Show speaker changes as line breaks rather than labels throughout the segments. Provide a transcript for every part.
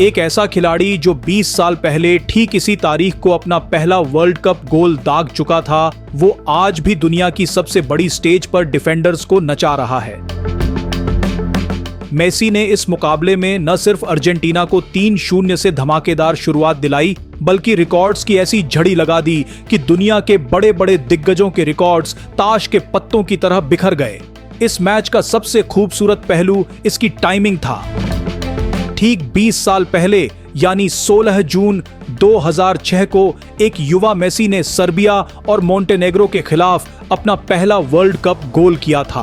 एक ऐसा खिलाड़ी जो 20 साल पहले ठीक इसी तारीख को अपना पहला वर्ल्ड कप गोल दाग चुका था, वो आज भी दुनिया की सबसे बड़ी स्टेज पर डिफेंडर्स को नचा रहा है। मेसी ने इस मुकाबले में न सिर्फ अर्जेंटीना को 3-0 से धमाकेदार शुरुआत दिलाई, बल्कि रिकॉर्ड्स की ऐसी झड़ी लगा दी कि दुनिया के बड़े बड़े दिग्गजों के रिकॉर्ड्स ताश के पत्तों की तरह बिखर गए। इस मैच का सबसे खूबसूरत पहलू इसकी टाइमिंग था। ठीक 20 साल पहले यानी 16 जून 2006 को एक युवा मेसी ने सर्बिया और मोंटेनेग्रो के खिलाफ अपना पहला वर्ल्ड कप गोल किया था।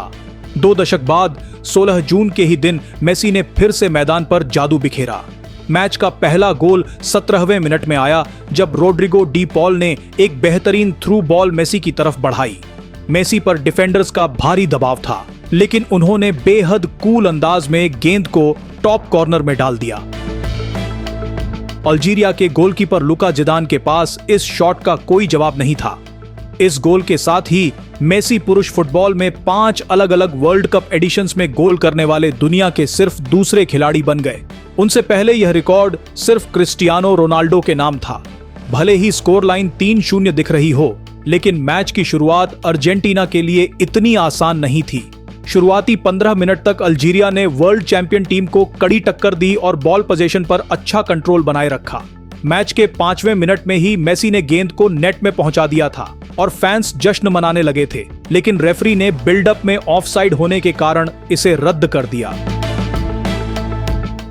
2 दशक बाद 16 जून के ही दिन मेसी ने फिर से मैदान पर जादू बिखेरा। मैच का पहला गोल 17वें मिनट में आया, जब रोड्रिगो डी पॉल ने एक बेहतरीन थ्रू बॉल मेसी की तरफ बढ़ाई। मेसी पर डिफेंडर्स का भारी दबाव था, लेकिन उन्होंने बेहद कूल अंदाज में गेंद को टॉप कॉर्नर में डाल दिया। अल्जीरिया के गोलकीपर लुका जिदान के पास इस शॉट का कोई जवाब नहीं था। इस गोल के साथ ही मेसी पुरुष फुटबॉल में 5 अलग अलग वर्ल्ड कप एडिशंस में गोल करने वाले दुनिया के सिर्फ दूसरे खिलाड़ी बन गए। उनसे पहले यह रिकॉर्ड सिर्फ क्रिस्टियानो रोनाल्डो के नाम था। भले ही स्कोर लाइन 3-0 दिख रही हो, लेकिन मैच की शुरुआत अर्जेंटीना के लिए इतनी आसान नहीं थी। शुरुआती 15 मिनट तक अल्जीरिया ने वर्ल्ड चैंपियन टीम को कड़ी टक्कर दी और बॉल पोजीशन पर अच्छा कंट्रोल बनाए रखा। मैच के 5वें मिनट में ही मेसी ने गेंद को नेट में पहुंचा दिया था और फैंस जश्न मनाने लगे थे, लेकिन रेफरी ने बिल्डअप में ऑफसाइड होने के कारण इसे रद्द कर दिया।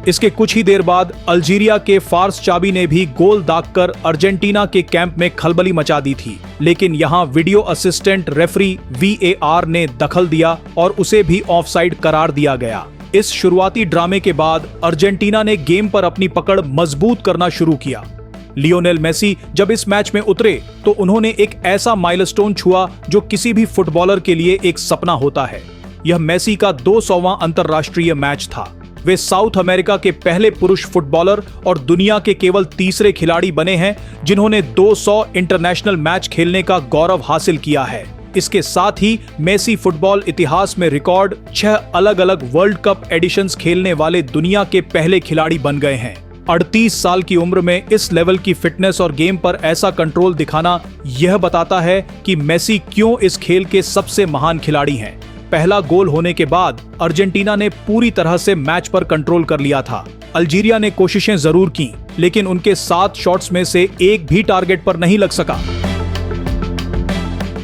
इसके कुछ ही देर बाद अल्जीरिया के फार्स चाबी ने भी गोल दागकर अर्जेंटीना के कैंप में खलबली मचा दी थी, लेकिन यहां वीडियो असिस्टेंट रेफरी VAR ने दखल दिया और उसे भी ऑफसाइड करार दिया गया। इस शुरुआती ड्रामे के बाद अर्जेंटीना ने गेम पर अपनी पकड़ मजबूत करना शुरू किया। लियोनेल मेसी जब इस मैच में उतरे तो उन्होंने एक ऐसा माइलस्टोन छुआ जो किसी भी फुटबॉलर के लिए एक सपना होता है। यह मेसी का 200वां अंतर्राष्ट्रीय मैच था। वे साउथ अमेरिका के पहले पुरुष फुटबॉलर और दुनिया के केवल तीसरे खिलाड़ी बने हैं जिन्होंने 200 इंटरनेशनल मैच खेलने का गौरव हासिल किया है। इसके साथ ही मेसी फुटबॉल इतिहास में रिकॉर्ड 6 अलग अलग वर्ल्ड कप एडिशंस खेलने वाले दुनिया के पहले खिलाड़ी बन गए हैं। 38 साल की उम्र में इस लेवल की फिटनेस और गेम पर ऐसा कंट्रोल दिखाना यह बताता है कि मेसी क्यों इस खेल के सबसे महान खिलाड़ी हैं। पहला गोल होने के बाद अर्जेंटीना ने पूरी तरह से मैच पर कंट्रोल कर लिया था। अल्जीरिया ने कोशिशें जरूर की, लेकिन उनके 7 शॉट्स में से एक भी टारगेट पर नहीं लग सका।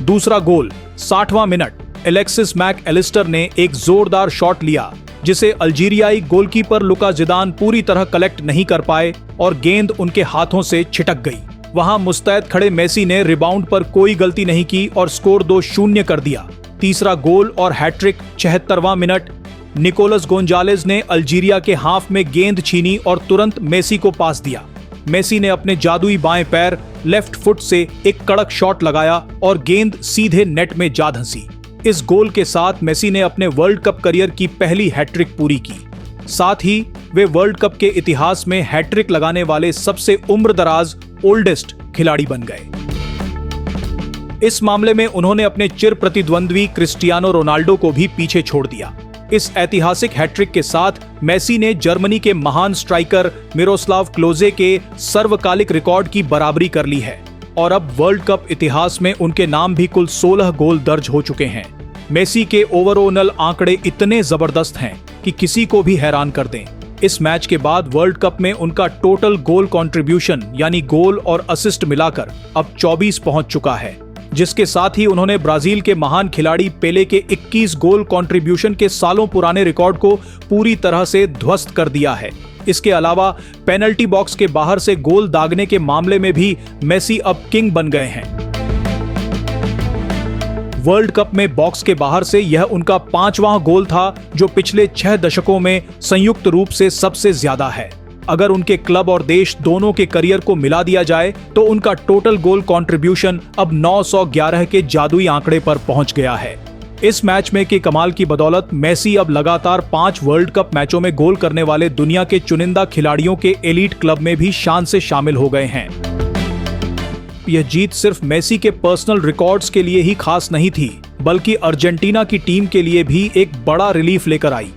दूसरा गोल 60वां मिनट एलेक्सिस मैक एलिस्टर ने एक जोरदार शॉट लिया, जिसे अल्जीरियाई गोलकीपर लुका जिदान पूरी तरह कलेक्ट नहीं कर पाए और गेंद उनके हाथों से छिटक गई। वहां मुस्तैद खड़े मेसी ने रिबाउंड पर कोई गलती नहीं की और स्कोर 2-0 कर दिया। तीसरा गोल और हैट्रिक 76वां मिनट निकोलस गोंजालेज ने अल्जीरिया के हाफ में गेंद छीनी और तुरंत मेसी को पास दिया। मेसी ने अपने जादुई बाएं पैर लेफ्ट फुट से एक कड़क शॉट लगाया और गेंद सीधे नेट में जा धंसी। इस गोल के साथ मेसी ने अपने वर्ल्ड कप करियर की पहली हैट्रिक पूरी की। साथ ही वे वर्ल्ड कप के इतिहास में हैट्रिक लगाने वाले सबसे उम्रदराज ओल्डेस्ट खिलाड़ी बन गए। इस मामले में उन्होंने अपने चिर प्रतिद्वंद्वी क्रिस्टियानो रोनाल्डो को भी पीछे छोड़ दिया। इस ऐतिहासिक हैट्रिक के साथ मेसी ने जर्मनी के महान स्ट्राइकर मिरोस्लाव क्लोजे के सर्वकालिक रिकॉर्ड की बराबरी कर ली है और अब वर्ल्ड कप इतिहास में उनके नाम भी कुल 16 गोल दर्ज हो चुके हैं। मेसी के ओवरऑल आंकड़े इतने जबरदस्त हैं कि किसी को भी हैरान कर दें। इस मैच के बाद वर्ल्ड कप में उनका टोटल गोल कंट्रीब्यूशन यानी गोल और असिस्ट मिलाकर अब 24 पहुंच चुका है, जिसके साथ ही उन्होंने ब्राजील के महान खिलाड़ी पेले के 21 गोल कंट्रीब्यूशन के सालों पुराने रिकॉर्ड को पूरी तरह से ध्वस्त कर दिया है। इसके अलावा पेनल्टी बॉक्स के बाहर से गोल दागने के मामले में भी मेसी अब किंग बन गए हैं। वर्ल्ड कप में बॉक्स के बाहर से यह उनका 5वां गोल था, जो पिछले 6 दशकों में संयुक्त रूप से सबसे ज्यादा है। अगर उनके क्लब और देश दोनों के करियर को मिला दिया जाए तो उनका टोटल गोल कंट्रीब्यूशन अब 911 के जादुई आंकड़े पर पहुंच गया है। इस मैच में के कमाल की बदौलत मेसी अब लगातार 5 वर्ल्ड कप मैचों में गोल करने वाले दुनिया के चुनिंदा खिलाड़ियों के एलीट क्लब में भी शान से शामिल हो गए हैं। यह जीत सिर्फ मेसी के पर्सनल रिकॉर्ड्स के लिए ही खास नहीं थी, बल्कि अर्जेंटीना की टीम के लिए भी एक बड़ा रिलीफ लेकर आई।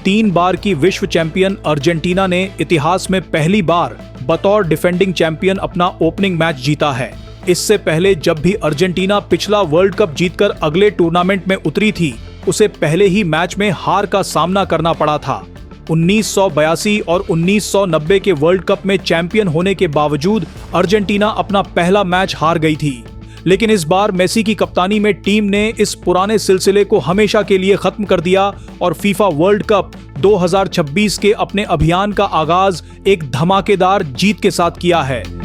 3 बार की विश्व चैंपियन अर्जेंटीना ने इतिहास में पहली बार बतौर डिफेंडिंग चैंपियन अपना ओपनिंग मैच जीता है। इससे पहले जब भी अर्जेंटीना पिछला वर्ल्ड कप जीतकर अगले टूर्नामेंट में उतरी थी, उसे पहले ही मैच में हार का सामना करना पड़ा था। 1982 और 1990 के वर्ल्ड कप में चैंपियन होने के बावजूद अर्जेंटीना अपना पहला मैच हार गई थी। लेकिन इस बार मेसी की कप्तानी में टीम ने इस पुराने सिलसिले को हमेशा के लिए खत्म कर दिया और फीफा वर्ल्ड कप 2026 के अपने अभियान का आगाज एक धमाकेदार जीत के साथ किया है।